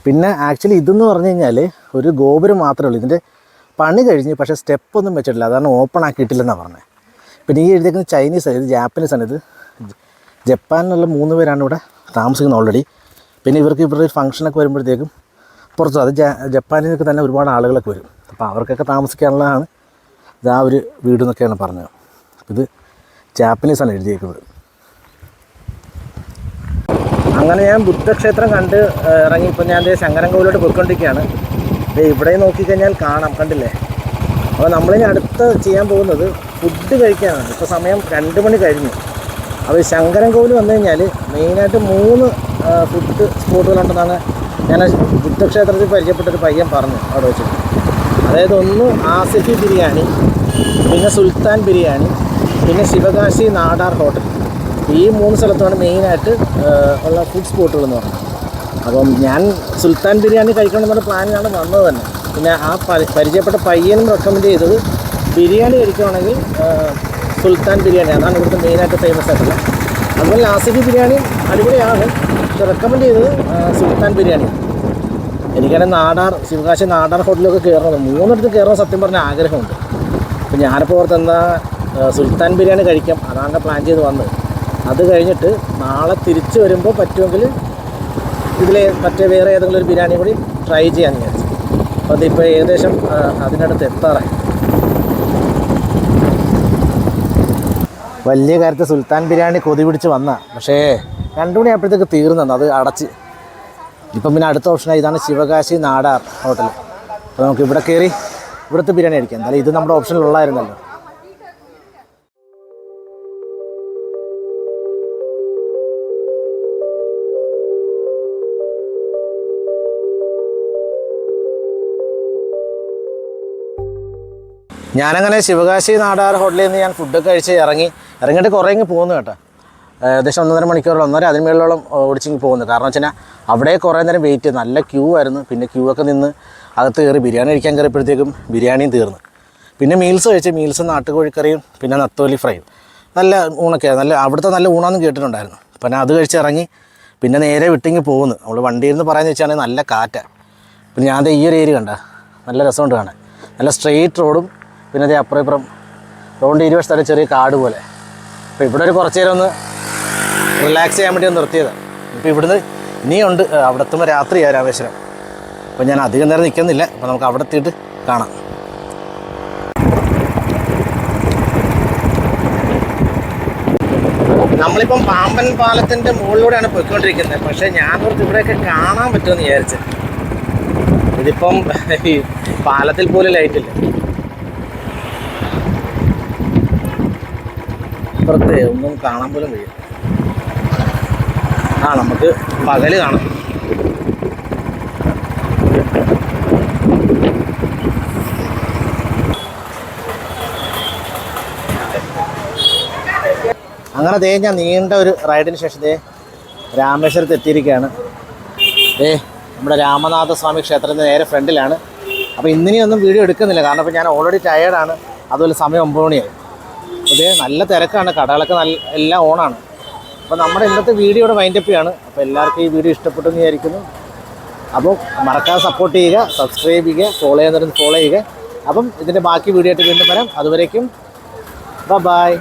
പിന്നെ ആക്ച്വലി ഇതെന്ന് പറഞ്ഞു കഴിഞ്ഞാൽ ഒരു ഗോപുരം മാത്രമേ ഉള്ളൂ. ഇതിൻ്റെ പണി കഴിഞ്ഞ്, പക്ഷേ സ്റ്റെപ്പൊന്നും വെച്ചിട്ടില്ല. അതാണ് ഓപ്പൺ ആക്കിയിട്ടില്ലെന്നാണ് പറഞ്ഞത്. പിന്നെ ഈ എഴുതിയിരിക്കുന്നത് ചൈനീസാണ്, ഇത് ജാപ്പനീസാണ്. ഇത് ജപ്പാനിലുള്ള 3 പേരാണ് ഇവിടെ താമസിക്കുന്നത് ഓൾറെഡി. പിന്നെ ഇവർക്ക് ഇവരുടെ ഫംഗ്ഷനൊക്കെ വരുമ്പോഴത്തേക്കും പുറത്തു അത് ജപ്പാനിൽ നിന്നൊക്കെ തന്നെ ഒരുപാട് ആളുകളൊക്കെ വരും. അപ്പോൾ അവർക്കൊക്കെ താമസിക്കാനുള്ളതാണ് ഇതാ ഒരു വീടെന്നൊക്കെയാണ് പറഞ്ഞത്. ഇത് ജാപ്പനീസാണ് എഴുതിയേക്കുന്നത്. അങ്ങനെ ഞാൻ ബുദ്ധക്ഷേത്രം കണ്ട് ഇറങ്ങി. ഇപ്പോൾ ഞാൻ ശങ്കരൻകോവിലോട്ട് പോയിക്കൊണ്ടിരിക്കുകയാണ്. ഇവിടെ നോക്കിക്കഴിഞ്ഞാൽ കാണാം, കണ്ടില്ലേ. അപ്പോൾ നമ്മളിനി അടുത്ത് ചെയ്യാൻ പോകുന്നത് ഫുഡ് കഴിക്കാനാണ്. ഇപ്പോൾ സമയം 2 മണി കഴിഞ്ഞു. അപ്പോൾ ശങ്കരൻകോവിൽ വന്നു കഴിഞ്ഞാൽ മെയിനായിട്ട് 3 ഫുഡ് സ്പോട്ടുകളുണ്ടെന്നാണ് ഞാൻ ബുദ്ധക്ഷേത്രത്തിൽ പരിചയപ്പെട്ടൊരു പയ്യൻ പറഞ്ഞു അവിടെ വെച്ചിട്ട്. അതായത് ഒന്ന് ആസിഫി ബിരിയാണി, പിന്നെ സുൽത്താൻ ബിരിയാണി, പിന്നെ ശിവകാശി നാടാർ ഹോട്ടൽ. ഈ 3 സ്ഥലത്താണ് മെയിനായിട്ട് ഉള്ള ഫുഡ് സ്പോട്ടുകളെന്ന് പറഞ്ഞത്. അപ്പം ഞാൻ സുൽത്താൻ ബിരിയാണി കഴിക്കണമെന്നുള്ള പ്ലാനിലാണ് വന്നത് തന്നെ. പിന്നെ ആ പരിചയപ്പെട്ട പയ്യനും റെക്കമെൻഡ് ചെയ്തത് ബിരിയാണി കഴിക്കുകയാണെങ്കിൽ സുൽത്താൻ ബിരിയാണി, അതാണ് ഇവിടുത്തെ മെയിനായിട്ട് ഫേമസ് ആയിട്ടുള്ളത്. അതുപോലെ ആസിഫി ബിരിയാണി അടിപൊളിയാണ്, പക്ഷെ റെക്കമെൻഡ് ചെയ്തത് സുൽത്താൻ ബിരിയാണി. എനിക്കാണെങ്കിൽ ശിവകാശി നാടാർ ഹോട്ടലൊക്കെ കയറണം, 3 കയറണം സത്യം പറഞ്ഞ ആഗ്രഹമുണ്ട്. അപ്പോൾ ഞാനിപ്പോൾ ഓർത്ത് എന്താ സുൽത്താൻ ബിരിയാണി കഴിക്കാം, അതാണ് പ്ലാൻ ചെയ്ത് വന്നത്. അത് കഴിഞ്ഞിട്ട് നാളെ തിരിച്ച് വരുമ്പോൾ പറ്റുമെങ്കിൽ മറ്റേ വേറെ ഏതെങ്കിലും ഒരു ബിരിയാണി കൂടി ട്രൈ ചെയ്യാൻ വിചാരിച്ചു. അപ്പോൾ അതിപ്പോൾ ഏകദേശം അതിനടുത്ത് എത്താറായി. വലിയ കാര്യത്തിൽ സുൽത്താൻ ബിരിയാണി കൊതി പിടിച്ച് പക്ഷേ 2 മണിയായപ്പോഴത്തേക്ക് തീർന്നു, അത് അടച്ച്. ഇപ്പം പിന്നെ അടുത്ത ഓപ്ഷനായി ഇതാണ് ശിവകാശി നാടാർ ഹോട്ടൽ. അപ്പോൾ നമുക്ക് ഇവിടെ കയറി ഇവിടുത്തെ ബിരിയാണി കഴിക്കാം. എന്തായാലും ഇത് നമ്മുടെ ഓപ്ഷനിലുള്ളായിരുന്നല്ലോ. ഞാനങ്ങനെ ശിവകാശി നാടാർ ഹോട്ടലിൽ നിന്ന് ഞാൻ ഫുഡൊക്കെ കഴിച്ച് ഇറങ്ങിയിട്ട് കുറേ പോകുന്നു കേട്ടോ. ഏകദേശം 1.5 മണിക്കൂറോളം 1.5 അതിന് മേളോളം ഓടിച്ചിങ്ങ് പോകുന്നു. കാരണം വെച്ച് കഴിഞ്ഞാൽ അവിടെ കുറേ നേരം വെയിറ്റ് ചെയ്ത് നല്ല ക്യൂ ആയിരുന്നു. പിന്നെ ക്യൂ ഒക്കെ നിന്ന് അകത്ത് കയറി ബിരിയാണി കഴിക്കാൻ കയറിയപ്പോഴത്തേക്കും ബിരിയാണിയും തീർന്നു. പിന്നെ മീൽസ് കഴിച്ച് നാട്ടുകോഴിക്കറിയും പിന്നെ നത്തോലി ഫ്രൈയും നല്ല ഊണൊക്കെയായിരുന്നു. അവിടുത്തെ നല്ല ഊണാന്നും കേട്ടിട്ടുണ്ടായിരുന്നു. പിന്നെ അത് കഴിച്ച് ഇറങ്ങി പിന്നെ നേരെ വിട്ടിങ്ങ് പോകുന്നു. നമ്മൾ വണ്ടിയിൽ നിന്ന് പറയാമെന്ന് വെച്ചാൽ നല്ല കാറ്റാണ്. പിന്നെ ഞാൻ ഈ ഒരു ഏരിയ കണ്ട നല്ല രസമുണ്ട് കാണാൻ. നല്ല സ്ട്രെയിറ്റ് റോഡും പിന്നെ അതേ അപ്പുറം റോഡിൻ്റെ ഇരുവശത്തായിട്ട് ചെറിയ കാട് പോലെ. അപ്പോൾ ഇവിടെ ഒരു കുറച്ച് നേരം ഒന്ന് റിലാക്സ് ചെയ്യാൻ വേണ്ടി നിർത്തിയതാണ്. ഇപ്പോൾ ഇവിടുന്ന് ഇനിയുണ്ട്, അവിടെ എത്തുമ്പോൾ രാത്രിയാണ് രാമേശ്വരം. അപ്പോൾ ഞാൻ അധികം നേരം നിൽക്കുന്നില്ല. അപ്പോൾ നമുക്ക് അവിടെ എത്തിയിട്ട് കാണാം. നമ്മളിപ്പം പാമ്പൻ പാലത്തിൻ്റെ മുകളിലൂടെയാണ് പോയിക്കൊണ്ടിരിക്കുന്നത്. പക്ഷേ ഞാൻ കുറച്ച് ഇവിടെയൊക്കെ കാണാൻ പറ്റുമെന്ന് വിചാരിച്ചത്. ഇതിപ്പം ഈ പാലത്തിൽ പോലും ലൈറ്റില്ല. അപ്പുറത്തെ ഒന്നും കാണാൻ പോലും കഴിയും. നമുക്ക് പകല് കാണാം. അങ്ങനെ ഞാൻ നീണ്ട ഒരു റൈഡിന് ശേഷം രാമേശ്വരത്ത് എത്തിയിരിക്കുകയാണ്. നമ്മുടെ രാമനാഥസ്വാമി ക്ഷേത്രത്തിൻ്റെ നേരെ ഫ്രണ്ടിലാണ്. അപ്പോൾ ഇന്നിനിയൊന്നും വീഡിയോ എടുക്കുന്നില്ല, കാരണം ഇപ്പോൾ ഞാൻ ഓൾറെഡി ടയേർഡാണ്. അതുപോലെ സമയം 9 മണിയായി. നല്ല തിരക്കാണ്, കടകളൊക്കെ എല്ലാം ഓണാണ്. അപ്പോൾ നമ്മുടെ ഇന്നത്തെ വീഡിയോ ഇവിടെ വൈൻഡപ്പ് ചെയ്യാണ്. അപ്പോൾ എല്ലാവർക്കും ഈ വീഡിയോ ഇഷ്ടപ്പെട്ടു എന്ന് വിചാരിക്കുന്നു. അപ്പോൾ മറക്കാതെ സപ്പോർട്ട് ചെയ്യുക, സബ്സ്ക്രൈബ് ചെയ്യുക, ഫോളോ ചെയ്യുന്നവരൊന്ന് ഫോളോ ചെയ്യുക. അപ്പം ഇതിൻ്റെ ബാക്കി വീഡിയോ ആയിട്ട് വീണ്ടും വരാം. അതുവരേക്കും ബൈ.